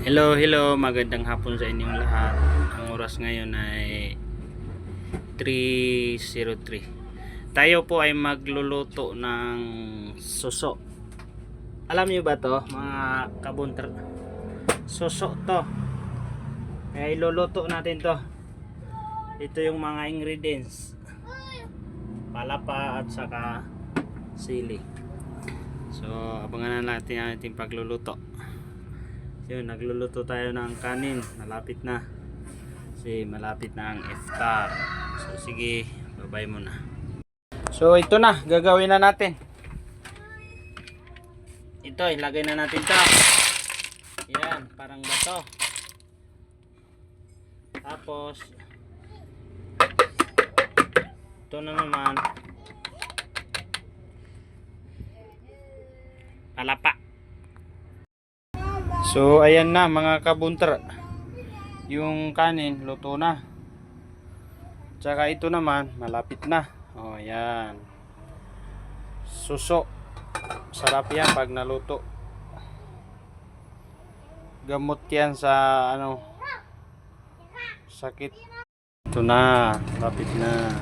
Hello, hello, magandang hapon sa inyong lahat. Ang oras ngayon ay 3:03. Tayo po ay magluluto ng suso. Alam niyo ba to, mga kabunter? Suso to. Kaya iluluto natin to. Ito yung mga ingredients. Palapa at saka sili. So, abangan na natin ang ating pagluluto. Yun, nagluluto tayo ng kanin. Malapit na. Kasi malapit na ang iftar. So sige, babay muna. So ito na, gagawin na natin. Ito, ilagay na natin ito. Yan, parang bato. Tapos ito na naman palapa. So ayan na mga kabunter, yung kanin luto na, tsaka ito naman malapit na. Oh yan, suso, sarap yan pag naluto. Gamot yan sa sakit. Ito na, malapit na.